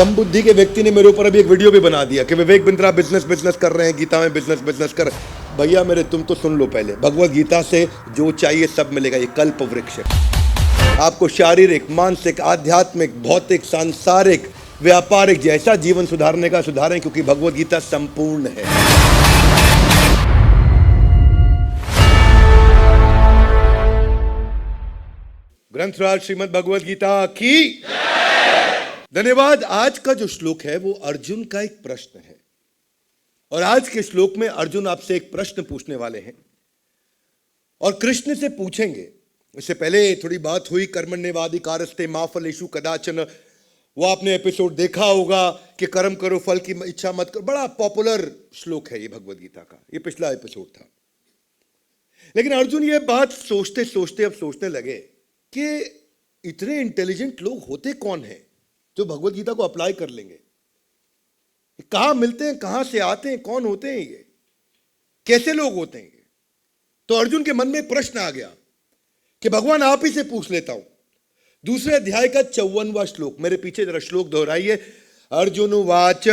कम बुद्धि के व्यक्ति ने मेरे ऊपर अभी एक वीडियो भी बना दिया कि विवेक बिंद्रा बिजनेस कर रहे हैं, गीता में बिजनेस कर। भैया मेरे, तुम तो सुन लो पहले, भगवत गीता से जो चाहिए सब मिलेगा। ये कल्प वृक्ष है। आपको शारीरिक, मानसिक, आध्यात्मिक, भौतिक, सांसारिक, व्यापारिक जैसा जीवन सुधारने का सुधारें, क्योंकि भगवत गीता संपूर्ण है। ग्रंथराज श्रीमद् भगवत गीता की धन्यवाद। आज का जो श्लोक है वो अर्जुन का एक प्रश्न है, और आज के श्लोक में अर्जुन आपसे एक प्रश्न पूछने वाले हैं और कृष्ण से पूछेंगे। इससे पहले थोड़ी बात हुई, कर्मण्येवाधिकारस्ते मा फलेषु कदाचन। वो आपने एपिसोड देखा होगा कि कर्म करो फल की इच्छा मत करो। बड़ा पॉपुलर श्लोक है ये भगवत गीता का, ये पिछला एपिसोड था। लेकिन अर्जुन ये बात सोचते सोचते अब सोचने लगे कि इतने इंटेलिजेंट लोग होते कौन हैं जो भगवत गीता को अप्लाई कर लेंगे। कहां मिलते हैं, कहां से आते हैं, कौन होते हैं ये, कैसे लोग होते हैं ये। तो अर्जुन के मन में प्रश्न आ गया कि भगवान आप ही से पूछ लेता हूं। दूसरे अध्याय का 54वां श्लोक, मेरे पीछे जरा श्लोक दोहराइए। अर्जुन उवाच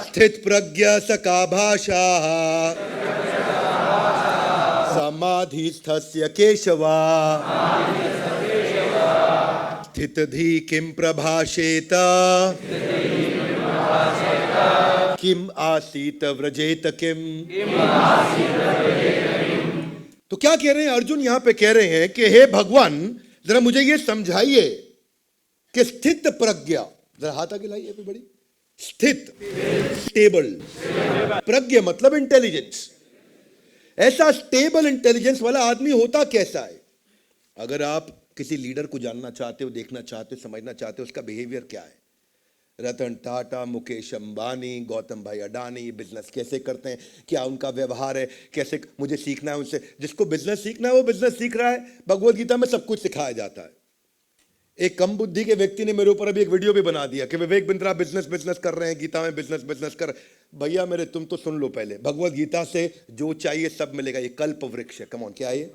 स्थित प्रज्ञ सका भाषा समाधिस्थस्य केशवा स्थित धी किम प्रभाषेत किम आसीत व्रजेत किम। तो क्या कह रहे हैं अर्जुन? यहां पे कह रहे हैं कि हे भगवान, जरा मुझे ये समझाइए कि स्थित प्रज्ञा, जरा हाथ आगे लाइए बड़ी, स्थित, स्टेबल, प्रज्ञा मतलब इंटेलिजेंस। ऐसा स्टेबल इंटेलिजेंस वाला आदमी होता कैसा है? अगर आप किसी लीडर को जानना चाहते हो, देखना चाहते हो, समझना चाहते हो उसका बिहेवियर क्या है, रतन टाटा, मुकेश अंबानी, गौतम भाई अडानी बिजनेस कैसे करते हैं, क्या उनका व्यवहार है, कैसे मुझे सीखना है उनसे। जिसको बिजनेस सीखना है वो बिजनेस सीख रहा है। भगवत गीता में सब कुछ सिखाया जाता है। एक कम बुद्धि के व्यक्ति ने मेरे ऊपर अभी एक वीडियो भी बना दिया कि विवेक बिंद्रा बिजनेस कर रहे हैं, गीता में बिजनेस कर। भैया मेरे, तुम तो सुन लो पहले, भगवत गीता से जो चाहिए सब मिलेगा। ये कल्प वृक्ष है। कम ऑन, क्या है ये?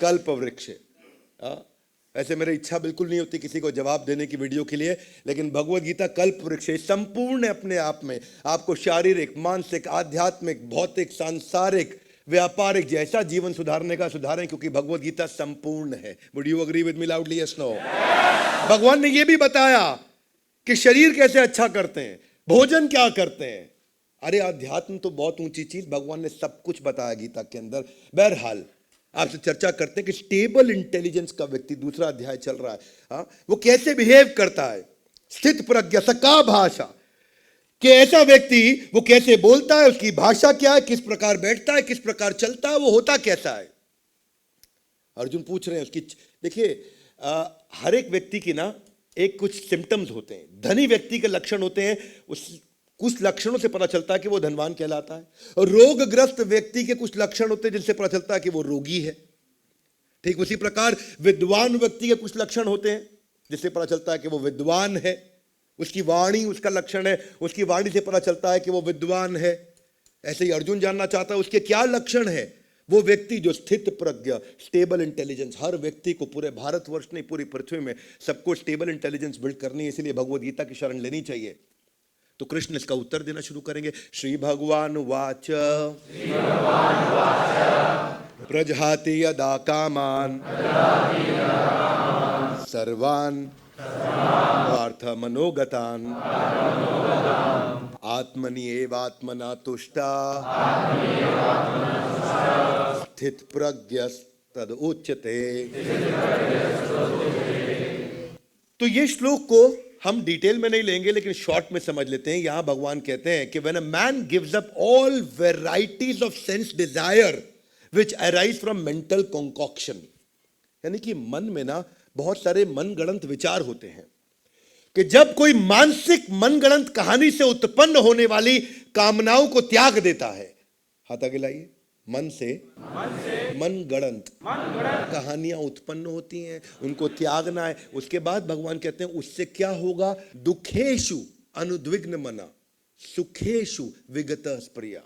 कल्प वृक्ष है। ऐसे मेरी इच्छा बिल्कुल नहीं होती किसी को जवाब देने की वीडियो के लिए, लेकिन भगवत गीता कल्प वृक्ष है। संपूर्ण है अपने आप में। आपको शारीरिक, मानसिक, आध्यात्मिक, भौतिक, सांसारिक, व्यापारिक जैसा जीवन सुधारने का सुधारें, क्योंकि भगवत गीता संपूर्ण है। Would you agree with me loudly? Yes no? भगवान ने यह भी बताया कि शरीर कैसे अच्छा करते हैं, भोजन क्या करते हैं। अरे अध्यात्म तो बहुत ऊंची चीज, भगवान ने सब कुछ बताया गीता के अंदर। बहरहाल आपसे चर्चा करते हैं कि स्टेबल इंटेलिजेंस का व्यक्ति, दूसरा अध्याय चल रहा है, वो कैसे बिहेव करता है। स्थित प्रज्ञ सका भाषा, कि ऐसा व्यक्ति वो कैसे बोलता है, उसकी भाषा क्या है, किस प्रकार बैठता है, किस प्रकार चलता है, वो होता कैसा है। अर्जुन पूछ रहे हैं उसकी। देखिए हर एक व्यक्ति की ना एक कुछ सिम्टम्स होते हैं। धनी व्यक्ति के लक्षण होते हैं, उस कुछ लक्षणों से पता चलता है कि वो धनवान कहलाता है। रोगग्रस्त व्यक्ति के कुछ लक्षण होते हैं जिनसे पता चलता है कि वो रोगी है। ठीक उसी प्रकार विद्वान व्यक्ति के कुछ लक्षण होते हैं जिससे पता चलता है कि वो विद्वान है। उसकी वाणी उसका लक्षण है, उसकी वाणी से पता चलता है कि वो विद्वान है। ऐसे ही अर्जुन जानना चाहता है उसके क्या लक्षण है। वो व्यक्ति जो स्थित प्रज्ञ, स्टेबल इंटेलिजेंस, हर व्यक्ति को, पूरे भारतवर्ष नहीं पूरी पृथ्वी में सबको स्टेबल इंटेलिजेंस बिल्ड करनी है, इसलिए भगवत गीता की शरण लेनी चाहिए। तो कृष्ण इसका उत्तर देना शुरू करेंगे। श्री भगवान वाच प्रजहाति यदा कामान सर्वान् पार्थ मनोगतान् आत्मनि एवात्मना तुष्टा स्थित प्रज्ञस्तद उच्यते। तो ये श्लोक को हम डिटेल में नहीं लेंगे, लेकिन शॉर्ट में समझ लेते हैं। यहां भगवान कहते हैं कि when a man gives up all varieties of sense desire which arise from mental concoction, यानी कि मन में ना बहुत सारे मनगढ़ंत विचार होते हैं, कि जब कोई मानसिक मनगढ़ंत कहानी से उत्पन्न होने वाली कामनाओं को त्याग देता है। हाथ आगे लाइए। मन से मनगढ़ंत कहानियां उत्पन्न होती हैं, उनको त्यागना है। उसके बाद भगवान कहते हैं उससे क्या होगा? दुखेशु अनुद्विग्न मना सुखेशु विगत स्प्रिया,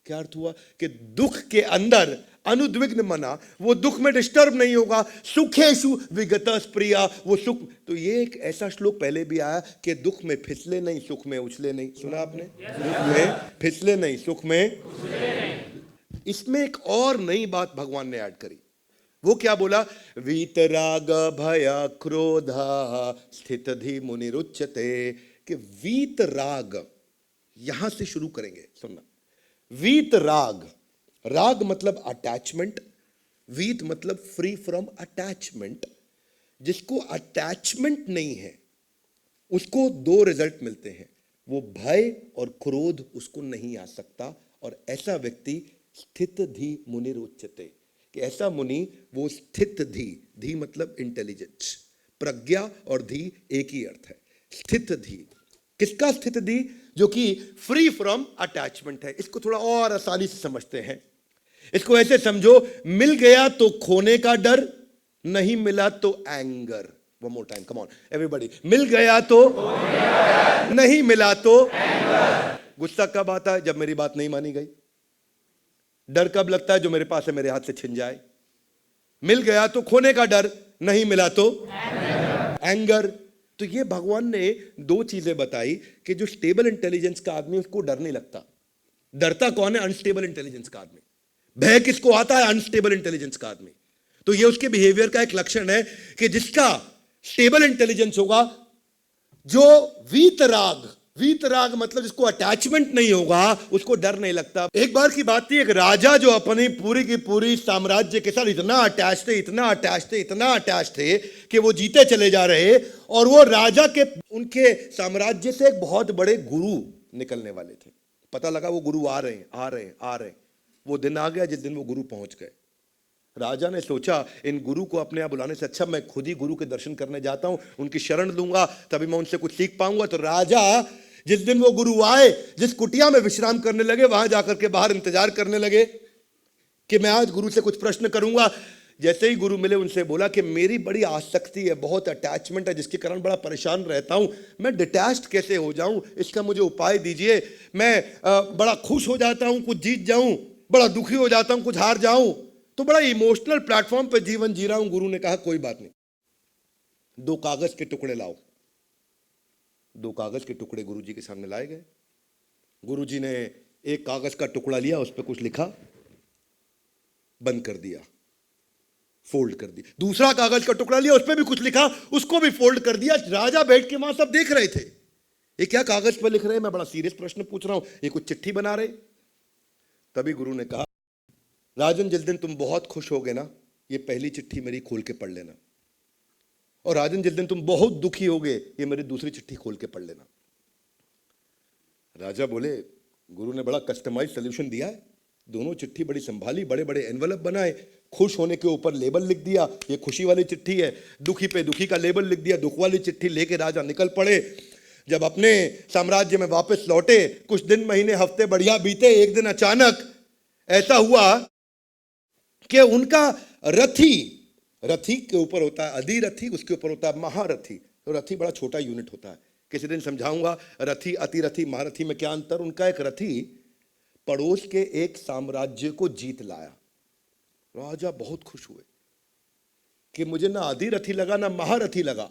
क्या अर्थ हुआ कि दुख के अंदर अनुद्विग्न मना, वो दुख में डिस्टर्ब नहीं होगा। सुखेषु विगतः प्रिया, वो सुख। तो ये एक ऐसा श्लोक पहले भी आया कि दुख में फिसले नहीं, सुख में उछले नहीं। सुना आपने? दुख में फिसले नहीं, सुख में उछले नहीं। इसमें एक और नई बात भगवान ने ऐड करी। वो क्या बोला? वीतराग भय क्रोध स्थित धी मुनिरुच्यते। कि वीतराग, यहां से शुरू करेंगे, सुनना। वीत राग, राग मतलब अटैचमेंट, वीत मतलब फ्री फ्रॉम अटैचमेंट। जिसको अटैचमेंट नहीं है उसको दो रिजल्ट मिलते हैं, वो भय और क्रोध उसको नहीं आ सकता। और ऐसा व्यक्ति स्थित धी मुनिरुच्यते, कि ऐसा मुनि वो स्थित धी, धी मतलब इंटेलिजेंस, प्रज्ञा और धी एक ही अर्थ है। स्थित धी, किसका स्थित धी? जो कि फ्री फ्रॉम अटैचमेंट है। इसको थोड़ा और आसानी से समझते हैं। इसको ऐसे समझो, मिल गया तो खोने का डर, नहीं मिला तो anger. One more time, come on everybody. मिल गया तो नहीं मिला तो एंगर। गुस्सा कब आता है? जब मेरी बात नहीं मानी गई। डर कब लगता है? जो मेरे पास है मेरे हाथ से छिन जाए। मिल गया तो खोने का डर, नहीं मिला तो एंगर। तो ये भगवान ने दो चीजें बताई कि जो स्टेबल इंटेलिजेंस का आदमी उसको डर नहीं लगता। डरता कौन है? अनस्टेबल इंटेलिजेंस का आदमी। भय किसको आता है? अनस्टेबल इंटेलिजेंस का आदमी। तो ये उसके बिहेवियर का एक लक्षण है कि जिसका स्टेबल इंटेलिजेंस होगा, जो वीतराग, वीतराग मतलब जिसको अटैचमेंट नहीं होगा, उसको डर नहीं लगता। एक बार की बात थी, एक राजा जो अपनी पूरी की पूरी साम्राज्य के साथ इतना अटैच थे, इतना अटैच थे, इतना अटैच थे कि वो जीते चले जा रहे। और वो राजा के, उनके साम्राज्य से एक बहुत बड़े गुरु निकलने वाले थे। पता लगा वो गुरु आ रहे हैं, आ रहे हैं, आ रहे हैं। वो दिन आ गया जिस दिन वो गुरु पहुंच गए। राजा ने सोचा इन गुरु को अपने यहां बुलाने से अच्छा मैं खुद ही गुरु के दर्शन करने जाता हूं, उनकी शरण लूंगा, तभी मैं उनसे कुछ सीख पाऊंगा। तो राजा जिस दिन वो गुरु आए, जिस कुटिया में विश्राम करने लगे, वहां जाकर के बाहर इंतजार करने लगे कि मैं आज गुरु से कुछ प्रश्न करूंगा। जैसे ही गुरु मिले, उनसे बोला कि मेरी बड़ी आसक्ति है, बहुत अटैचमेंट है, जिसके कारण बड़ा परेशान रहता हूं। मैं डिटैच्ड कैसे हो जाऊं, इसका मुझे उपाय दीजिए। मैं बड़ा खुश हो जाता हूं, कुछ जीत जाऊं, बड़ा दुखी हो जाता हूं, कुछ हार जाऊं, तो बड़ा इमोशनल प्लेटफॉर्म पर जीवन जी रहा हूं। गुरु ने कहा कोई बात नहीं, दो कागज के टुकड़े लाओ। दो कागज के टुकड़े गुरुजी के सामने लाए गए। गुरुजी ने एक कागज का टुकड़ा लिया, उस पर कुछ लिखा, बंद कर दिया, फोल्ड कर दिया। दूसरा कागज का टुकड़ा लिया, उस पर भी कुछ लिखा, उसको भी फोल्ड कर दिया। राजा बैठ के वहां सब देख रहे थे, ये क्या कागज पर लिख रहे हैं? मैं बड़ा सीरियस प्रश्न पूछ रहा हूं, ये कुछ चिट्ठी बना रहे। तभी गुरु ने कहा, राजन जिस दिन तुम बहुत खुश होगे ना, ये पहली चिट्ठी मेरी खोल के पढ़ लेना। और राजन जिस दिन तुम बहुत दुखी होगे, ये मेरी दूसरी चिट्ठी खोल के पढ़ लेना। राजा बोले, गुरु ने बड़ा कस्टमाइज सोल्यूशन दिया है। दोनों चिट्ठी बड़ी संभाली, बड़े बड़े एनवलप बनाए, खुश होने के ऊपर लेबल लिख दिया, ये खुशी वाली चिट्ठी है। दुखी पे दुखी का लेबल लिख दिया। दुख वाली चिट्ठी लेके राजा निकल पड़े। जब अपने साम्राज्य में वापस लौटे, कुछ दिन, महीने, हफ्ते बढ़िया बीते। एक दिन अचानक ऐसा हुआ कि उनका रथी, रथी के ऊपर होता है अधिरथी, उसके ऊपर होता है महारथी। तो रथी बड़ा छोटा यूनिट होता है, किसी दिन समझाऊंगा रथी, अतिरथी, महारथी में क्या अंतर। उनका एक रथी पड़ोस के एक साम्राज्य को जीत लाया। राजा बहुत खुश हुए कि मुझे ना अधिरथी लगा ना महारथी लगा,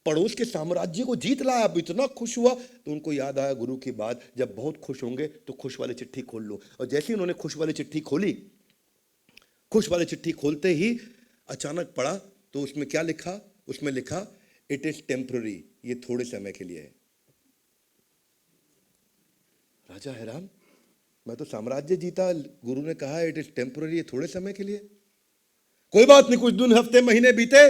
पड़ोस के साम्राज्य को जीत लाया। अब इतना खुश हुआ तो उनको याद आया गुरु की बात, जब बहुत खुश होंगे तो खुश वाली चिट्ठी खोल लो। और जैसे ही उन्होंने खुश वाली चिट्ठी खोली, खुश वाली चिट्ठी खोलते ही अचानक पढ़ा तो उसमें क्या लिखा? उसमें लिखा इट इज टेम्पररी, ये थोड़े समय के लिए है। राजा हैरान, मैं तो साम्राज्य जीता, गुरु ने कहा इट इज टेम्पररी, ये थोड़े समय के लिए। कोई बात नहीं, कुछ दिन, हफ्ते, महीने बीते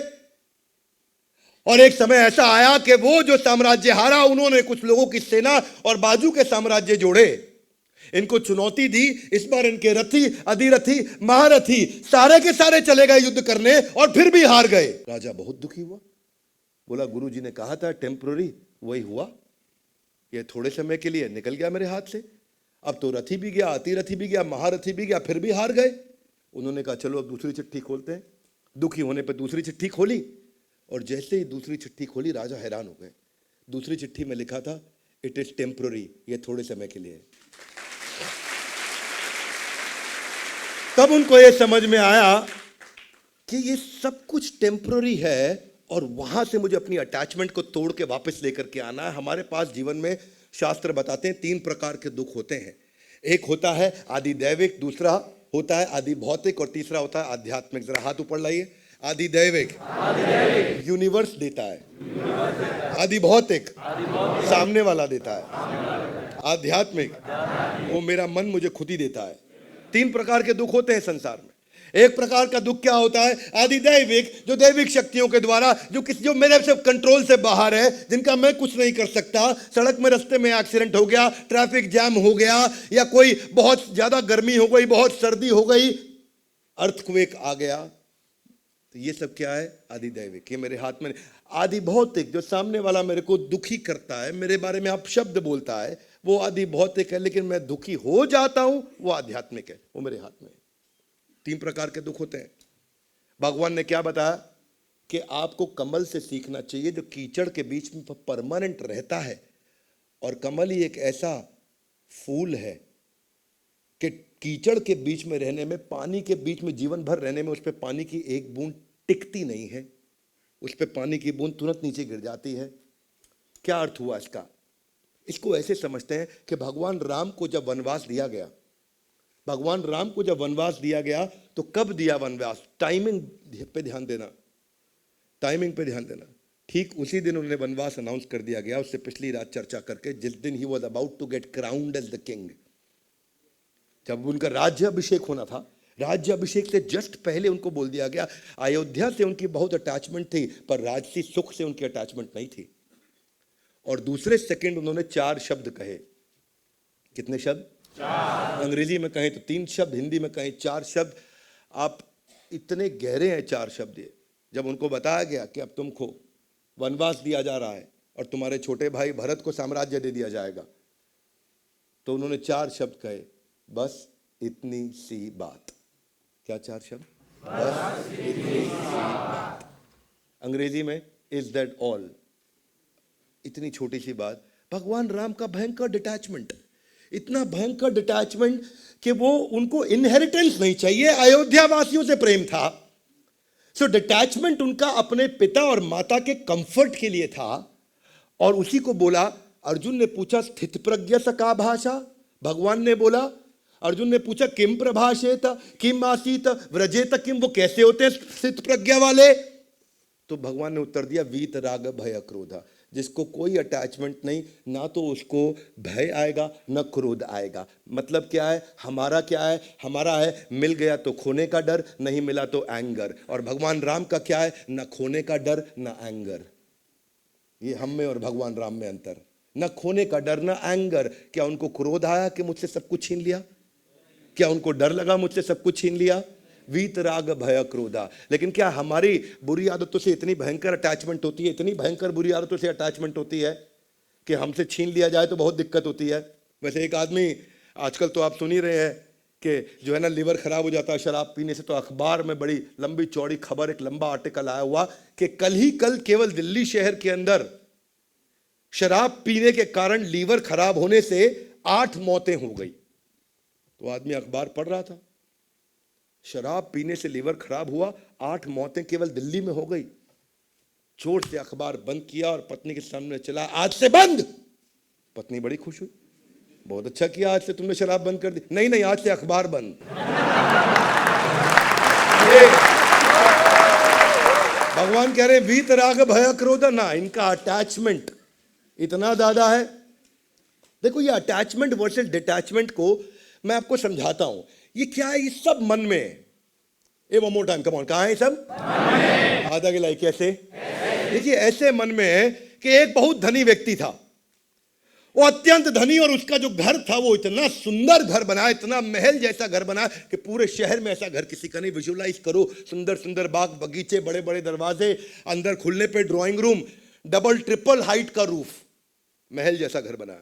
और एक समय ऐसा आया कि वो जो साम्राज्य हारा, उन्होंने कुछ लोगों की सेना और बाजू के साम्राज्य जोड़े, इनको चुनौती दी। इस बार इनके रथी, अधिरथी, महारथी सारे के सारे चले गए युद्ध करने और फिर भी हार गए। राजा बहुत दुखी हुआ, बोला गुरु जी ने कहा था टेम्पररी, वही हुआ, ये थोड़े समय के लिए निकल गया मेरे हाथ से। अब तो रथी भी गया, अतिरथी भी गया, महारथी भी गया, फिर भी हार गए। उन्होंने कहा चलो अब दूसरी चिट्ठी खोलते हैं। दुखी होने पर दूसरी चिट्ठी खोली और जैसे ही दूसरी चिट्ठी खोली, राजा हैरान हो गए। दूसरी चिट्ठी में लिखा था इट इज टेम्पररी, ये थोड़े समय के लिए है। तब उनको ये समझ में आया कि ये सब कुछ टेम्पररी है और वहां से मुझे अपनी अटैचमेंट को तोड़ के वापस लेकर के आना है। हमारे पास जीवन में शास्त्र बताते हैं 3 प्रकार के दुख होते हैं। एक होता है आदि दैविक, दूसरा होता है आदि भौतिक और तीसरा होता है आध्यात्मिक। जरा हाथ ऊपर लाइए। आदि दैविक यूनिवर्स देता है, आदि भौतिक सामने वाला देता है, आध्यात्मिक वो मेरा मन मुझे खुद ही देता है। 3 प्रकार के दुख होते हैं संसार में। एक प्रकार का दुख क्या होता है? आदि दैविक, जो दैविक शक्तियों के द्वारा, जो मेरे से कंट्रोल से बाहर है, जिनका मैं कुछ नहीं कर सकता। सड़क में रास्ते में एक्सीडेंट हो गया, ट्रैफिक जैम हो गया, या कोई बहुत ज्यादा गर्मी हो गई, बहुत सर्दी हो गई, अर्थक्वेक आ गया, तो ये सब क्या है? आदि दैविक। ये मेरे हाथ में। आदि भौतिक, जो सामने वाला मेरे को दुखी करता है, मेरे बारे में आप शब्द बोलता है, वो आदि भौतिक है, लेकिन मैं दुखी हो जाता हूं, वो आध्यात्मिक है, वो मेरे हाथ में है। 3 प्रकार के दुख होते हैं। भगवान ने क्या बताया कि आपको कमल से सीखना चाहिए, जो कीचड़ के बीच में परमानेंट रहता है। और कमल ही एक ऐसा फूल है कि कीचड़ के बीच में रहने में, पानी के बीच में जीवन भर रहने में, उस पर पानी की एक बूंद टिकती नहीं है, उस पर पानी की बूंद तुरंत नीचे गिर जाती है। क्या अर्थ हुआ इसका? इसको ऐसे समझते हैं कि भगवान राम को जब वनवास दिया गया, भगवान राम को जब वनवास दिया गया, तो कब दिया वनवास? टाइमिंग पे ध्यान देना, टाइमिंग पे ध्यान देना। ठीक उसी दिन उन्होंने वनवास अनाउंस कर दिया गया, उससे पिछली रात चर्चा करके, जिस दिन he was about to get crowned as the king. जब उनका राज्य अभिषेक होना था, राज्य अभिषेक से जस्ट पहले उनको बोल दिया गया, अयोध्या से उनकी बहुत अटैचमेंट थी, पर राजसी सुख से उनकी अटैचमेंट नहीं थी। और दूसरे सेकंड उन्होंने 4 शब्द कहे। कितने शब्द? 4। अंग्रेजी में कहें तो 3 शब्द, हिंदी में कहें 4 शब्द। आप इतने गहरे हैं 4 शब्द ये। जब उनको बताया गया कि अब तुमको वनवास दिया जा रहा है और तुम्हारे छोटे भाई भरत को साम्राज्य दे दिया जाएगा, तो उन्होंने 4 शब्द कहे, बस इतनी सी बात। क्या 4 शब्द? बस इतनी सी बात। अंग्रेजी में इज दैट ऑल। इतनी छोटी सी बात। भगवान राम का भयंकर डिटैचमेंट, इतना भयंकर डिटैचमेंट कि वो, उनको इनहेरिटेंस नहीं चाहिए, अयोध्या वासियों से प्रेम था। सो डिटैचमेंट उनका अपने पिता और माता के कंफर्ट के लिए था। और उसी को बोला, अर्जुन ने पूछा स्थित प्रज्ञ स का भाषा? भगवान ने बोला, अर्जुन ने पूछा किम प्रभाषेत किम आसीत व्रजेत किम, वो कैसे होते हैं स्थित प्रज्ञा वाले? तो भगवान ने उत्तर दिया, वीत राग भय क्रोध। जिसको कोई अटैचमेंट नहीं, ना तो उसको भय आएगा न क्रोध आएगा। मतलब क्या है? हमारा क्या है? हमारा है मिल गया तो खोने का डर, नहीं मिला तो एंगर। और भगवान राम का क्या है? न खोने का डर न एंगर। ये हम में और भगवान राम में अंतर। न खोने का डर न एंगर। क्या उनको क्रोध आया कि मुझसे सब कुछ छीन लिया? क्या उनको डर लगा मुझसे सब कुछ छीन लिया? वीत राग भय क्रोधा। लेकिन क्या हमारी बुरी आदतों से इतनी भयंकर अटैचमेंट होती है, इतनी भयंकर बुरी आदतों से अटैचमेंट होती है कि हमसे छीन लिया जाए तो बहुत दिक्कत होती है। वैसे एक आदमी, आजकल तो आप सुन ही रहे हैं कि जो है ना, लिवर खराब हो जाता है शराब पीने से। तो अखबार में बड़ी लंबी चौड़ी खबर, एक लंबा आर्टिकल आया हुआ कि कल केवल दिल्ली शहर के अंदर शराब पीने के कारण लीवर खराब होने से 8 मौतें हो गई। तो आदमी अखबार पढ़ रहा था, शराब पीने से लीवर खराब हुआ, 8 मौतें केवल दिल्ली में हो गई। जोर से अखबार बंद किया और पत्नी के सामने चला, आज से बंद। पत्नी बड़ी खुश हुई, बहुत अच्छा किया, आज से तुमने शराब बंद कर दी। नहीं नहीं, आज से अखबार बंद। भगवान कह रहे वीत राग भय क्रोध ना, इनका अटैचमेंट इतना ज्यादा है। देखो, ये अटैचमेंट वर्सेस डिटैचमेंट को मैं आपको समझाता हूं। ये क्या है? ये सब मन में है। A one more time, come on. कहां है सब? आधा गिलाई। कैसे? देखिए, ऐसे मन में है कि एक बहुत धनी व्यक्ति था, वो अत्यंत धनी, और उसका जो घर था वो इतना सुंदर घर बनाया, इतना महल जैसा घर बनाया कि पूरे शहर में ऐसा घर किसी का नहीं। विजुअलाइज करो, सुंदर सुंदर बाग बगीचे, बड़े बड़े दरवाजे, अंदर खुलने पे drawing room, double triple height का रूफ, महल जैसा घर बनाया।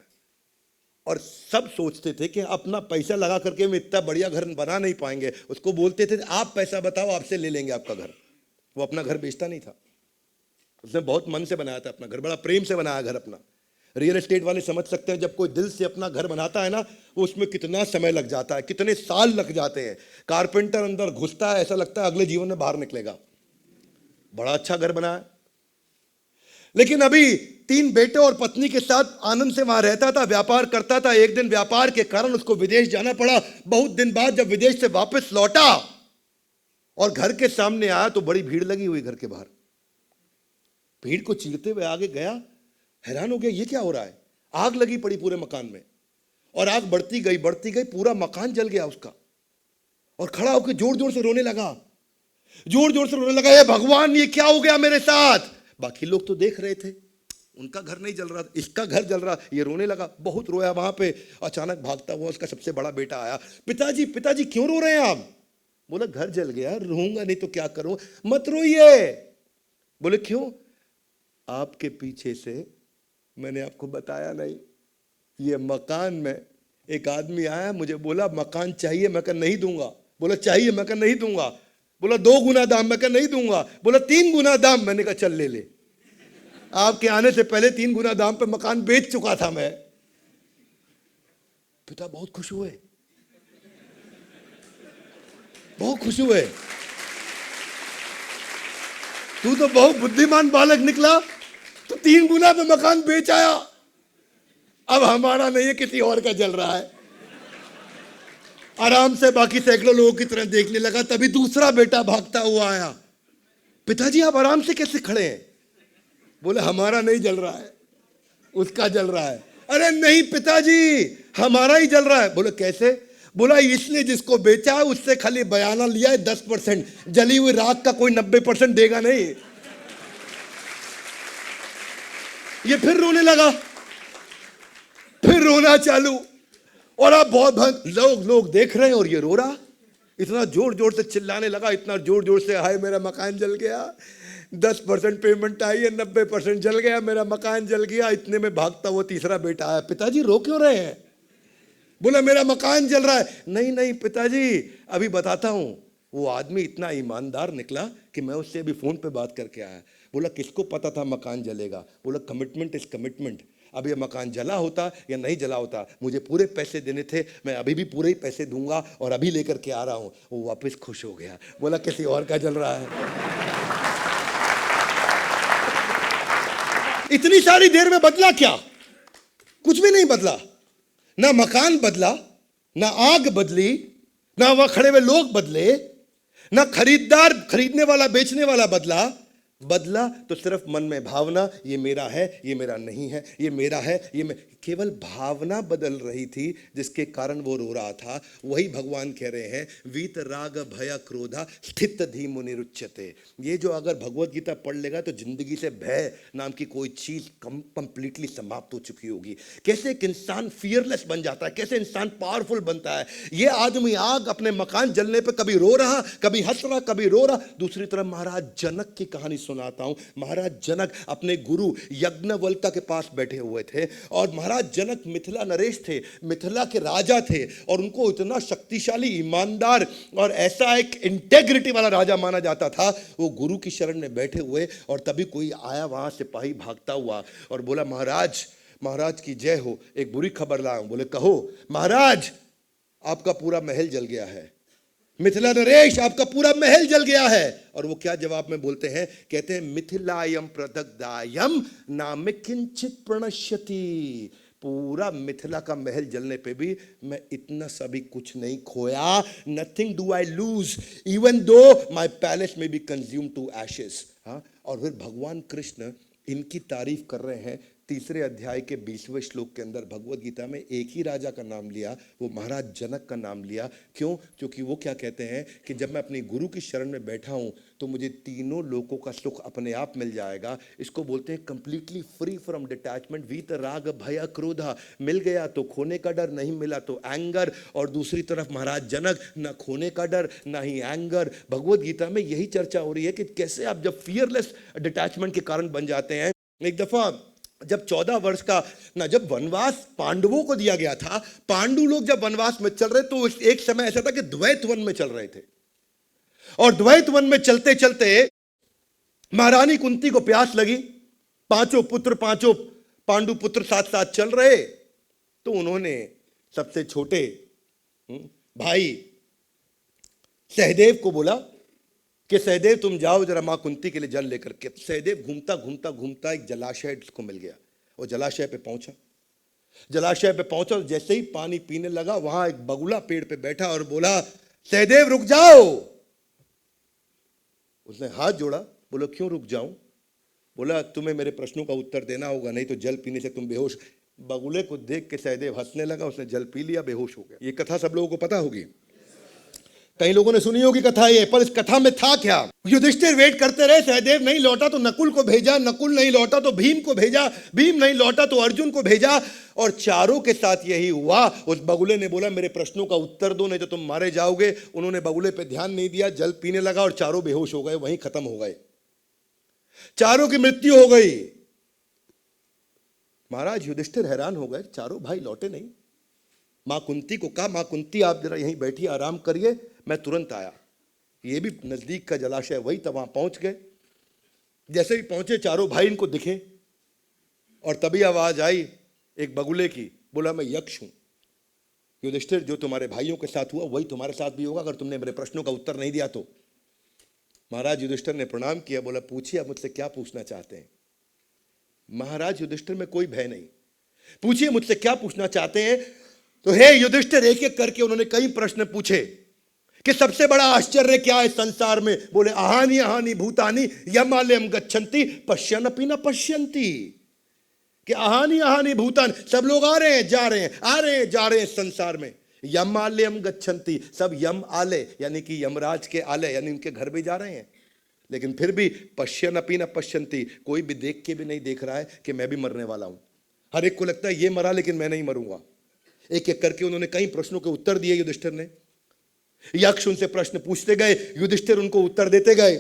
और सब सोचते थे कि अपना पैसा लगा करके हम इतना बढ़िया घर बना नहीं पाएंगे। उसको बोलते थे आप पैसा बताओ, आपसे ले लेंगे आपका घर। वो अपना घर बेचता नहीं था, उसने बहुत मन से बनाया था अपना घर, बड़ा प्रेम से बनाया घर अपना। रियल एस्टेट वाले समझ सकते हैं, जब कोई दिल से अपना घर बनाता है ना, वो उसमें कितना समय लग जाता है, कितने साल लग जाते हैं। कारपेंटर अंदर घुसता है, ऐसा लगता है अगले जीवन में बाहर निकलेगा। बड़ा अच्छा घर बना है। लेकिन अभी 3 बेटे और पत्नी के साथ आनंद से वहां रहता था, व्यापार करता था। एक दिन व्यापार के कारण उसको विदेश जाना पड़ा। बहुत दिन बाद जब विदेश से वापस लौटा और घर के सामने आया तो बड़ी भीड़ लगी हुई घर के बाहर। भीड़ को चीरते हुए आगे गया, हैरान हो गया, ये क्या हो रहा है? आग लगी पड़ी पूरे मकान में, और आग बढ़ती गई, पूरा मकान जल गया उसका। और खड़ा होकर जोर जोर से रोने लगा, हे भगवान, ये क्या हो गया मेरे साथ? बाकी लोग तो देख रहे थे, उनका घर नहीं जल रहा, इसका घर जल रहा। ये रोने लगा, बहुत रोया। वहां पे अचानक भागता हुआ उसका सबसे बड़ा बेटा आया। पिताजी क्यों रो रहे हैं आप? बोला घर जल गया, रोऊंगा नहीं तो क्या करूं। मत रोइए। बोले क्यों? आपके पीछे से मैंने आपको बताया नहीं, ये मकान में एक आदमी आया, मुझे बोला मकान चाहिए, मैं कहा नहीं दूंगा। बोला चाहिए, मैं कहा नहीं दूंगा। बोला 2 गुना दाम, मैं कहा नहीं दूंगा। बोला 3 गुना दाम, मैंने कहा चल ले ले। आपके आने से पहले 3 गुना दाम पे मकान बेच चुका था मैं। पिता बहुत खुश हुए, बहुत खुश हुए। तू तो बहुत बुद्धिमान बालक निकला, तो 3 गुना पे मकान बेच आया। अब हमारा नहीं है, किसी और का जल रहा है। आराम से बाकी सैकड़ों लोगों की तरह देखने लगा। तभी दूसरा बेटा भागता हुआ आया। पिताजी आप आराम से कैसे खड़े हैं? बोले हमारा नहीं जल रहा है, उसका जल रहा है। अरे नहीं पिताजी, हमारा ही जल रहा है। बोले कैसे? बोला इसलिए जिसको बेचा है उससे खाली बयाना लिया है 10%, जली हुई राख का कोई 90% देगा नहीं। ये फिर रोने लगा, फिर रोना चालू। और अब बहुत लोग देख रहे हैं और ये रो रहा। इतना जोर जोर से चिल्लाने लगा, इतना जोर जोर से, हाय मेरा मकान जल गया, 10% पेमेंट आई है, 90% जल गया, मेरा मकान जल गया। इतने में भागता हुआ तीसरा बेटा आया। पिताजी रो क्यों रहे हैं? बोला मेरा मकान जल रहा है। नहीं पिताजी, अभी बताता हूं। वो आदमी इतना ईमानदार निकला कि मैं उससे अभी फोन पे बात करके आया। बोला किसको पता था मकान जलेगा? बोला कमिटमेंट इज कमिटमेंट। अब ये मकान जला होता या नहीं जला होता, मुझे पूरे पैसे देने थे, मैं अभी भी पूरे ही पैसे दूंगा और अभी लेकर के आ रहा हूं। वो वापस खुश हो गया। बोला किसी और का जल रहा है। इतनी सारी देर में बदला क्या? कुछ भी नहीं बदला। ना मकान बदला, ना आग बदली, ना वहां खड़े हुए लोग बदले, ना खरीददार, खरीदने वाला बेचने वाला बदला तो सिर्फ मन में भावना, ये मेरा है, ये मेरा नहीं है, ये मेरा है, केवल भावना बदल रही थी जिसके कारण वो रो रहा था। वही भगवान कह रहे हैं, वीत राग भय क्रोधा स्थित धीमु निरुच्यते। ये जो अगर भगवत गीता पढ़ लेगा तो जिंदगी से भय नाम की कोई चीज कंप्लीटली समाप्त हो चुकी होगी। कैसे एक इंसान फियरलेस बन जाता है, कैसे इंसान पावरफुल बनता है। ये आदमी आग अपने मकान जलने पर कभी रो रहा, कभी हंस रहा, कभी रो रहा। दूसरी तरफ महाराज जनक की कहानी सुनाता हूं। महाराज जनक अपने गुरु यज्ञवल्क्य के पास बैठे हुए थे और महाराज जनक मिथिला नरेश थे, मिथिला के राजा थे और उनको इतना शक्तिशाली, ईमानदार और ऐसा एक इंटेग्रिटी वाला राजा माना जाता था। वो गुरु की शरण में बैठे हुए और तभी कोई आया, वहां सिपाही भागता हुआ और बोला महाराज की जय हो, एक बुरी खबर लाया हूं। बोले कहो। महाराज आपका पूरा महल जल गया है, मिथिला नरेश आपका पूरा महल जल गया है। और वो क्या जवाब में बोलते हैं? कहते हैं मिथिलायम प्रदग्धायम नाम किंचित प्रणश्यति। पूरा मिथिला का महल जलने पे भी मैं इतना सा भी कुछ नहीं खोया। Nothing do I lose even though my palace में बी कंज्यूम टू एशेस। हाँ, और फिर भगवान कृष्ण इनकी तारीफ कर रहे हैं। 3 अध्याय के 20वें श्लोक के अंदर भगवत गीता में एक ही राजा का नाम लिया, वो महाराज जनक का नाम लिया। क्यों? क्योंकि वो क्या कहते हैं कि जब मैं अपने गुरु की शरण में बैठा हूं तो मुझे तीनों लोकों का सुख अपने आप मिल जाएगा। इसको बोलते हैं कंप्लीटली फ्री फ्रॉम डिटैचमेंट। वीत राग भय क्रोधा, मिल गया तो खोने का डर, नहीं मिला तो एंगर। और दूसरी तरफ महाराज जनक, ना खोने का डर ना ही एंगर। भगवत गीता में यही चर्चा हो रही है कि कैसे आप जब फियरलेस डिटैचमेंट के कारण बन जाते हैं। एक दफा जब 14 वर्ष का जब वनवास पांडवों को दिया गया था, पांडु लोग जब वनवास में चल रहे तो एक समय ऐसा था कि द्वैत वन में चल रहे थे और द्वैत वन में चलते चलते महारानी कुंती को प्यास लगी। 5 पुत्र 5 पांडु पुत्र साथ साथ चल रहे, तो उन्होंने सबसे छोटे भाई सहदेव को बोला कि सहदेव तुम जाओ जरा मां कुंती के लिए जल लेकर के। सहदेव घूमता घूमता घूमता एक जलाशय को मिल गया। वो जलाशय पे पहुंचा, जैसे ही पानी पीने लगा, वहां एक बगुला पेड़ पे बैठा और बोला, सहदेव रुक जाओ। उसने हाथ जोड़ा, बोला क्यों रुक जाऊं? बोला तुम्हें मेरे प्रश्नों का उत्तर देना होगा, नहीं तो जल पीने से तुम बेहोश। बगुले को देख के सहदेव हंसने लगा, उसने जल पी लिया, बेहोश हो गया। ये कथा सब लोगों को पता होगी, कई लोगों ने सुनी होगी कथा ये, पर इस कथा में था क्या? युधिष्ठिर वेट करते रहे, सहदेव नहीं लौटा तो नकुल को भेजा, नकुल नहीं लौटा तो भीम को भेजा, भीम नहीं लौटा तो अर्जुन को भेजा, और चारों के साथ यही हुआ। उस बगुले ने बोला मेरे प्रश्नों का उत्तर दो, नहीं तो तुम मारे जाओगे। उन्होंने बगुले पे ध्यान नहीं दिया, जल पीने लगा और चारों बेहोश हो गए, वहीं खत्म हो गए, चारों की मृत्यु हो गई। महाराज युधिष्ठिर हैरान हो गए, चारों भाई लौटे नहीं। मां कुंती को कहा, मां कुंती आप जरा यहीं बैठी आराम करिए, मैं तुरंत आया। ये भी नजदीक का जलाशय वही था, वहां पहुंच गए। जैसे ही पहुंचे चारों भाई इनको दिखे, और तभी आवाज आई एक बगुले की, बोला मैं यक्ष हूं। युधिष्ठिर जो तुम्हारे भाइयों के साथ हुआ वही तुम्हारे साथ भी होगा अगर तुमने मेरे प्रश्नों का उत्तर नहीं दिया तो। महाराज युधिष्ठिर ने प्रणाम किया, बोला पूछिए आप मुझसे क्या पूछना चाहते हैं। महाराज युधिष्ठिर में कोई भय नहीं, पूछिए मुझसे क्या पूछना चाहते हैं। तो हे युधिष्ठिर, एक एक करके उन्होंने कई प्रश्न पूछे कि सबसे बड़ा आश्चर्य क्या है संसार में। बोले अहानि अहानि भूतानि यमालयम गच्छन्ति पश्यन्नपि न पश्यन्ति। कि अहानि अहानि भूतानि, सब लोग आ रहे हैं जा रहे हैं, आ रहे हैं जा रहे हैं संसार में। यमालयम गच्छन्ति, सब यम आलय यानी कि यमराज के आलय यानी उनके घर भी जा रहे हैं, लेकिन फिर भी पश्यन्नपि न पश्यन्ति, कोई भी देख के भी नहीं देख रहा है कि मैं भी मरने वाला हूं। हर एक को लगता है ये मरा लेकिन मैं नहीं मरूंगा। एक एक करके उन्होंने कई प्रश्नों के उत्तर दिए युधिष्ठिर ने। यक्ष उनसे प्रश्न पूछते गए, युधिष्ठिर उनको उत्तर देते गए।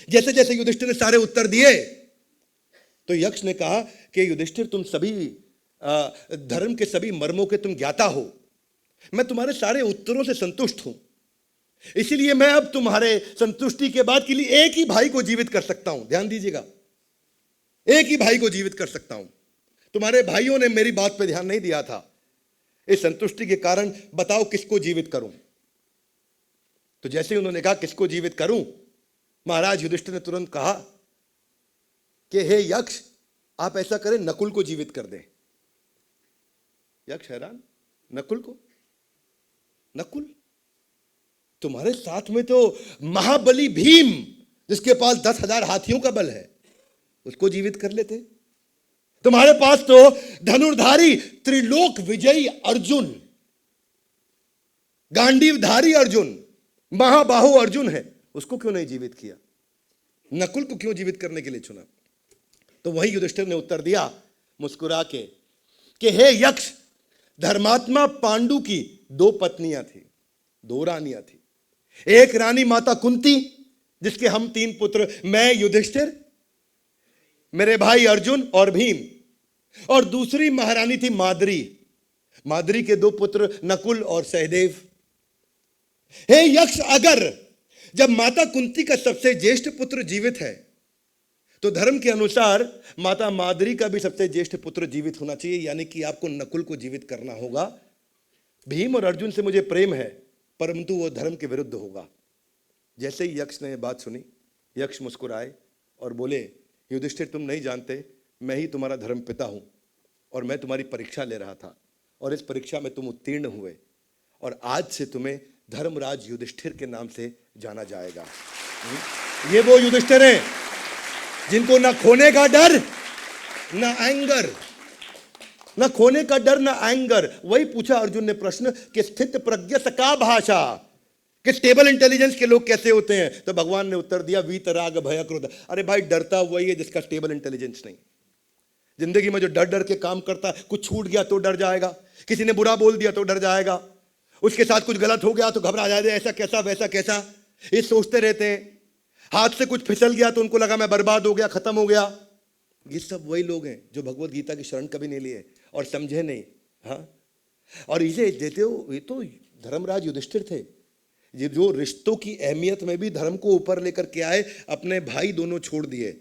जैसे जैसे युधिष्ठिर ने सारे उत्तर दिए तो यक्ष ने कहा कि युधिष्ठिर तुम सभी धर्म के सभी मर्मों के तुम ज्ञाता हो, मैं तुम्हारे सारे उत्तरों से संतुष्ट हूं, इसीलिए मैं अब तुम्हारे संतुष्टि के बाद के लिए एक ही भाई को जीवित कर सकता हूं। ध्यान दीजिएगा, एक ही भाई को जीवित कर सकता हूं। तुम्हारे भाइयों ने मेरी बात पे ध्यान नहीं दिया था, इस संतुष्टि के कारण बताओ किसको जीवित करूं। तो जैसे ही उन्होंने कहा किसको जीवित करूं, महाराज युधिष्ठिर ने तुरंत कहा कि हे यक्ष, आप ऐसा करें नकुल को जीवित कर दें। यक्ष हैरान, नकुल को? नकुल तुम्हारे साथ में तो महाबली भीम जिसके पास 10,000 हाथियों का बल है, उसको जीवित कर लेते। तुम्हारे पास तो धनुर्धारी त्रिलोक विजयी अर्जुन, गांडीवधारी अर्जुन, महाबाहु अर्जुन है, उसको क्यों नहीं जीवित किया? नकुल को क्यों जीवित करने के लिए चुना? तो वही युधिष्ठिर ने उत्तर दिया मुस्कुरा के कि हे यक्ष, धर्मात्मा पांडु की 2 पत्नियां थी, 2 रानियां थी। एक रानी माता कुंती जिसके हम 3 पुत्र, मैं युधिष्ठिर, मेरे भाई अर्जुन और भीम, और दूसरी महारानी थी माद्री, माद्री के 2 पुत्र नकुल और सहदेव। हे यक्ष, अगर जब माता कुंती का सबसे ज्येष्ठ पुत्र जीवित है तो धर्म के अनुसार माता माद्री का भी सबसे ज्येष्ठ पुत्र जीवित होना चाहिए, यानी कि आपको नकुल को जीवित करना होगा। भीम और अर्जुन से मुझे प्रेम है परंतु वो धर्म के विरुद्ध होगा। जैसे ही यक्ष ने बात सुनी, यक्ष मुस्कुराए और बोले युधिष्ठिर, तुम नहीं जानते मैं ही तुम्हारा धर्म पिता हूं और मैं तुम्हारी परीक्षा ले रहा था और इस परीक्षा में तुम उत्तीर्ण हुए और आज से तुम्हें धर्मराज युधिष्ठिर के नाम से जाना जाएगा। ये वो युधिष्ठिर हैं जिनको ना खोने का डर ना एंगर, ना खोने का डर ना एंगर। वही पूछा अर्जुन ने प्रश्न कि स्थित प्रज्ञ का भाषा, कि स्टेबल इंटेलिजेंस के लोग कैसे होते हैं? तो भगवान ने उत्तर दिया वीतराग भय क्रोध। अरे भाई, डरता वही है जिसका स्टेबल इंटेलिजेंस नहीं। जिंदगी में जो डर डर के काम करता है, कुछ छूट गया तो डर जाएगा, किसी ने बुरा बोल दिया तो डर जाएगा, उसके साथ कुछ गलत हो गया तो घबरा जाएगा, ऐसा कैसा वैसा कैसा, ये सोचते रहते हैं। हाथ से कुछ फिसल गया तो उनको लगा मैं बर्बाद हो गया, खत्म हो गया। ये सब वही लोग हैं जो भगवत गीता की शरण कभी नहीं लिए और समझे नहीं। हाँ, और इसे देते हो, ये तो धर्मराज युधिष्ठिर थे ये जो रिश्तों की अहमियत में भी धर्म को ऊपर लेकर के आए, अपने भाई दोनों छोड़ दिए।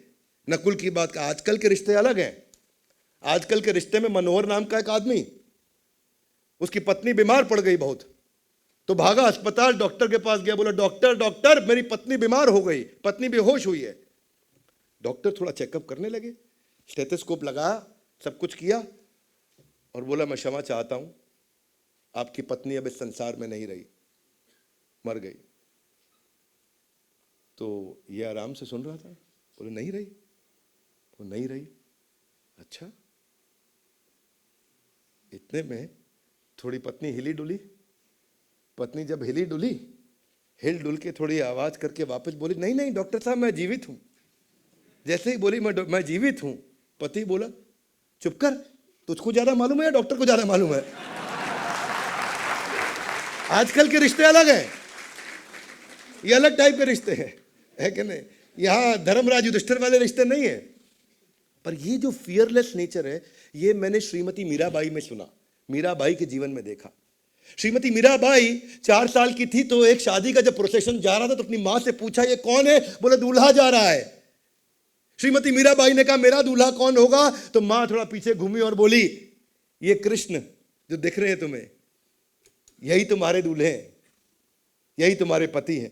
नकुल की बात का, आजकल के रिश्ते अलग हैं, आजकल के रिश्ते में मनोहर नाम का एक आदमी, उसकी पत्नी बीमार पड़ गई बहुत, तो भागा अस्पताल, डॉक्टर के पास गया, बोला डॉक्टर डॉक्टर मेरी पत्नी बीमार हो गई, पत्नी बेहोश हुई है। डॉक्टर थोड़ा चेकअप करने लगे, स्टेथोस्कोप लगाया, सब कुछ किया और बोला मैं क्षमा चाहता हूं, आपकी पत्नी अब इस संसार में नहीं रही, मर गई। तो ये आराम से सुन रहा था, बोले नहीं रही, वो नहीं रही। अच्छा, इतने में थोड़ी पत्नी हिली डुली, पत्नी जब हिली डुली, हिल डुल के थोड़ी आवाज करके वापस बोली नहीं नहीं डॉक्टर साहब मैं जीवित हूं। जैसे ही बोली मैं जीवित हूं, पति बोला चुप कर, तुझको ज्यादा मालूम है या डॉक्टर को ज्यादा मालूम है? आजकल के रिश्ते अलग हैं, ये अलग टाइप के रिश्ते हैं, है कि नहीं? यहां धर्मराज युधिष्ठिर वाले रिश्ते नहीं है। पर ये जो फियरलेस नेचर है, ये मैंने श्रीमती मीराबाई में सुना, मीराबाई के जीवन में देखा। श्रीमती मीराबाई 4 साल की थी तो एक शादी का जब प्रोसेशन जा रहा था तो अपनी मां से पूछा ये कौन है? बोले दूल्हा जा रहा है। श्रीमती मीराबाई ने कहा मेरा दूल्हा कौन होगा? तो मां थोड़ा पीछे घूमी और बोली ये कृष्ण जो दिख रहे हैं तुम्हें, यही तुम्हारे दूल्हे हैं, यही तुम्हारे पति हैं।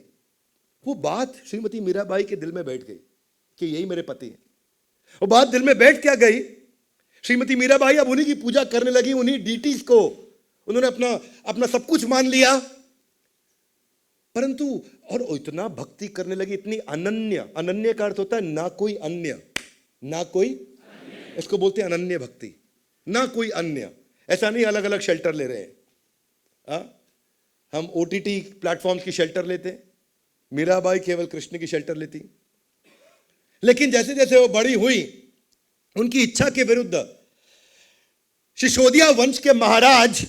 वो बात श्रीमती मीराबाई के दिल में बैठ गई कि यही मेरे पति हैं। वो बात दिल में बैठ क्या गई, श्रीमती मीराबाई अब उन्हीं की पूजा करने लगी, उन्हीं डीटीज को उन्होंने अपना सब कुछ मान लिया। परंतु और इतना भक्ति करने लगी, इतनी अनन्य, अनन्य का अर्थ होता है ना कोई अन्य, ना कोई, इसको बोलते हैं अनन्य भक्ति, ना कोई अन्य। ऐसा नहीं अलग अलग शेल्टर ले रहे हैं, हम ओटीटी प्लेटफॉर्म्स की शेल्टर लेते हैं, मीराबाई केवल कृष्ण की शेल्टर लेती। लेकिन जैसे जैसे वो बड़ी हुई, उनकी इच्छा के विरुद्ध सिसोदिया वंश के महाराज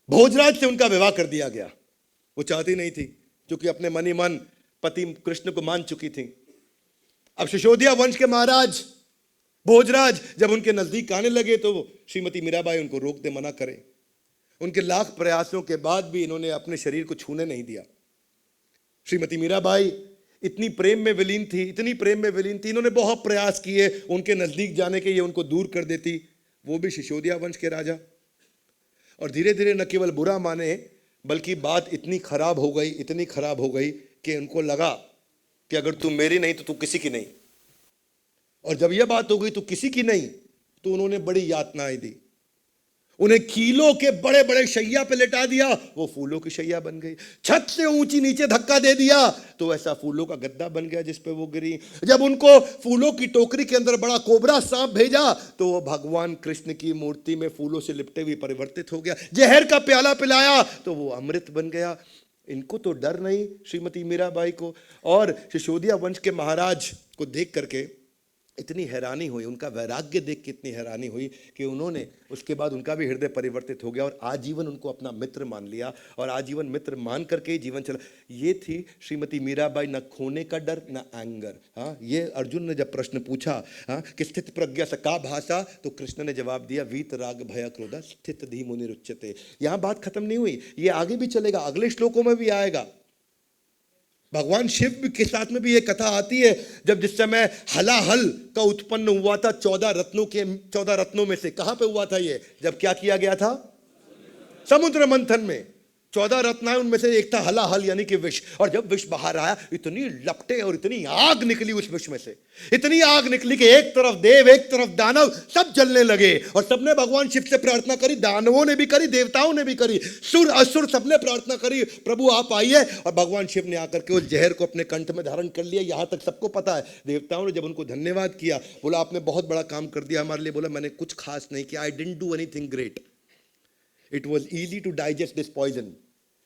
भोजराज से उनका विवाह कर दिया गया। वो चाहती नहीं थी, क्योंकि अपने मन ही मन पति कृष्ण को मान चुकी थी। अब सिसोदिया वंश के महाराज भोजराज जब उनके नजदीक आने लगे तो श्रीमती मीराबाई उनको रोक दे, मना करे। उनके लाख प्रयासों के बाद भी इन्होंने अपने शरीर को छूने नहीं दिया। श्रीमती मीराबाई इतनी प्रेम में विलीन थी, इतनी प्रेम में विलीन थी, इन्होंने बहुत प्रयास किए उनके नजदीक जाने के, ये उनको दूर कर देती, वो भी सिसोदिया वंश के राजा। और धीरे धीरे न केवल बुरा माने, बल्कि बात इतनी खराब हो गई, इतनी खराब हो गई कि उनको लगा कि अगर तू मेरी नहीं तो तू किसी की नहीं। और जब यह बात हो गई तो किसी की नहीं, तो उन्होंने बड़ी यातनाएं दी। उन्हें कीलों के बड़े बड़े शैया पे लेटा दिया, वो फूलों की शैया बन गई। छत से ऊंची नीचे धक्का दे दिया तो ऐसा फूलों का गद्दा बन गया जिस पे वो गिरी। जब उनको फूलों की टोकरी के अंदर बड़ा कोबरा सांप भेजा तो वो भगवान कृष्ण की मूर्ति में फूलों से लिपटे हुए परिवर्तित हो गया। जहर का प्याला पिलाया तो वो अमृत बन गया। इनको तो डर नहीं श्रीमती मीराबाई को, और सिसोदिया वंश के महाराज को देख करके इतनी हैरानी हुई, उनका वैराग्य देख के इतनी हैरानी हुई कि उन्होंने उसके बाद उनका भी हृदय परिवर्तित हो गया और आजीवन उनको अपना मित्र मान लिया और आजीवन मित्र मान करके ही जीवन चला। ये थी श्रीमती मीराबाई, न खोने का डर न एंगर। हाँ, ये अर्जुन ने जब प्रश्न पूछा कि स्थित प्रज्ञा स का भाषा, तो कृष्ण ने जवाब दिया वीत राग भय क्रोध स्थित धीमुनि रुच्यते। यहाँ बात खत्म नहीं हुई, ये आगे भी चलेगा, अगले श्लोकों में भी आएगा। भगवान शिव के साथ में भी ये कथा आती है, जब जिस समय हलाहल का उत्पन्न हुआ था 14 रत्नों में से। कहां पे हुआ था ये? जब क्या किया गया था? समुद्र मंथन में 14 रत्न आए, उनमें से एक था हलाहल यानी कि विष। और जब विष बाहर आया, इतनी लपटे और इतनी आग निकली उस विष में से, इतनी आग निकली कि एक तरफ देव एक तरफ दानव सब जलने लगे। और सबने भगवान शिव से प्रार्थना करी, दानवों ने भी करी, देवताओं ने भी करी, सुर असुर सबने प्रार्थना करी, प्रभु आप आइए। और भगवान शिव ने आकर के उस जहर को अपने कंठ में धारण कर लिया। यहां तक सबको पता है। देवताओं ने जब उनको धन्यवाद किया, बोला आपने बहुत बड़ा काम कर दिया हमारे लिए। बोला मैंने कुछ खास नहीं किया, I didn't do anything great, it was easy to digest this poison.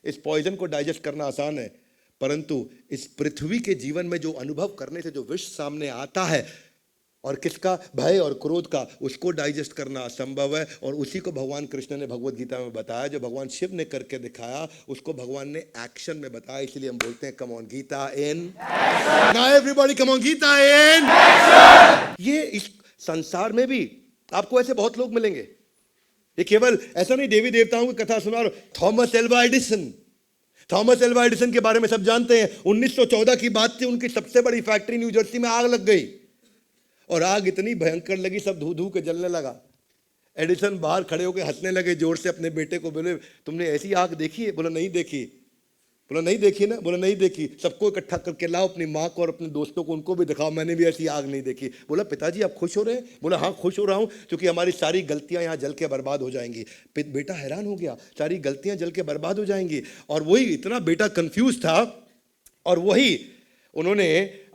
इस पॉइजन को डाइजेस्ट करना आसान है, परंतु इस पृथ्वी के जीवन में जो अनुभव करने से जो विष सामने आता है, और किसका? भय और क्रोध का, उसको डाइजेस्ट करना असंभव है। और उसी को भगवान कृष्ण ने भगवत गीता में बताया। जो भगवान शिव ने करके दिखाया, उसको भगवान ने एक्शन में बताया। इसलिए हम बोलते हैं come on Gita in action. Now everybody come on Gita in action. ये इस संसार में भी आपको ऐसे बहुत लोग मिलेंगे। ये केवल ऐसा नहीं देवी देवताओं की कथा सुना रहा। थॉमस एल्वा एडिसन के बारे में सब जानते हैं। 1914 की बात थी, उनकी सबसे बड़ी फैक्ट्री न्यू जर्सी में आग लग गई। और आग इतनी भयंकर लगी, सब धू धू के जलने लगा। एडिसन बाहर खड़े होकर हंसने लगे जोर से, अपने बेटे को बोले, तुमने ऐसी आग देखी है? बोला नहीं देखी। बोला नहीं देखी ना? बोला नहीं देखी। सबको इकट्ठा करके लाओ, अपनी माँ को और अपने दोस्तों को, उनको भी दिखाओ, मैंने भी ऐसी आग नहीं देखी। बोला पिताजी आप खुश हो रहे हैं? बोला हाँ खुश हो रहा हूँ, क्योंकि हमारी सारी गलतियां यहाँ जल के बर्बाद हो जाएंगी। बेटा हैरान हो गया, सारी गलतियां जल के बर्बाद हो जाएंगी। और वही इतना बेटा कंफ्यूज था, और वही उन्होंने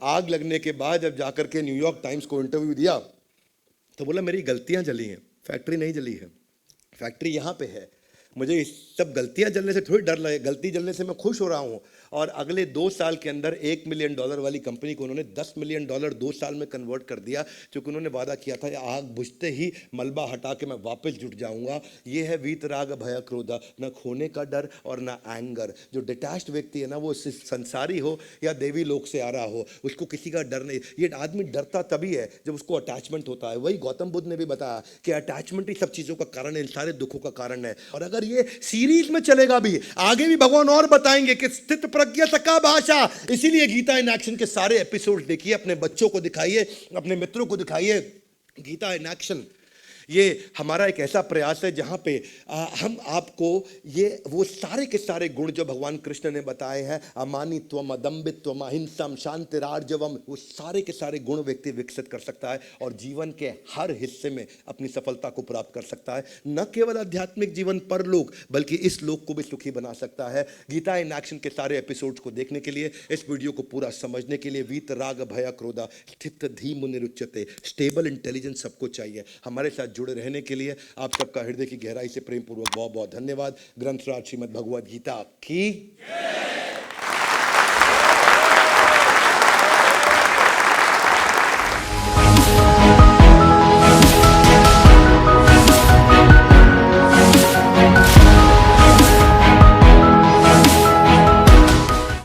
आग लगने के बाद जब जाकर के न्यूयॉर्क टाइम्स को इंटरव्यू दिया तो बोला मेरी गलतियां जली हैं, फैक्ट्री नहीं जली है, फैक्ट्री यहाँ पे है। मुझे इस सब गलतियां जलने से थोड़ी डर लगे, गलती जलने से मैं खुश हो रहा हूँ। और अगले 2 साल के अंदर $1 मिलियन वाली कंपनी को उन्होंने $10 मिलियन 2 साल में कन्वर्ट कर दिया, क्योंकि उन्होंने वादा किया था आग बुझते ही मलबा हटा के मैं वापस जुट जाऊंगा। ये है वीतराग भय क्रोधा, न खोने का डर और न एंगर। जो डिटैच्ड व्यक्ति है ना, वो संसारी हो या देवी लोक से आ रहा हो, उसको किसी का डर नहीं। ये आदमी डरता तभी है जब उसको अटैचमेंट होता है। वही गौतम बुद्ध ने भी बताया कि अटैचमेंट ही सब चीज़ों का कारण है, इन सारे दुखों का कारण है। और अगर ये सीरीज में चलेगा भी, आगे भी भगवान और बताएंगे कि स्थित प्रज्ञा का भाषा। इसीलिए गीता इन एक्शन के सारे एपिसोड देखिए, अपने बच्चों को दिखाइए, अपने मित्रों को दिखाइए गीता इन एक्शन। ये हमारा एक ऐसा प्रयास है जहां पे हम आपको ये वो सारे के सारे गुण जो भगवान कृष्ण ने बताए हैं, अमानित्वम, अदम्बित्वम, अहिंसम, शांतिरार्जवम, वो सारे के सारे गुण व्यक्ति विकसित कर सकता है और जीवन के हर हिस्से में अपनी सफलता को प्राप्त कर सकता है। न केवल आध्यात्मिक जीवन परलोक, बल्कि इस लोक को भी सुखी बना सकता है। गीता इन एक्शन के सारे एपिसोड्स को देखने के लिए, इस वीडियो को पूरा समझने के लिए, वीत राग भय क्रोधा स्थित धीम निरुच्यते, स्टेबल इंटेलिजेंस सबको चाहिए। हमारे साथ जुड़े रहने के लिए आप सबका हृदय की गहराई से प्रेम पूर्वक बहुत बहुत धन्यवाद। ग्रंथराज श्रीमद् भगवद गीता की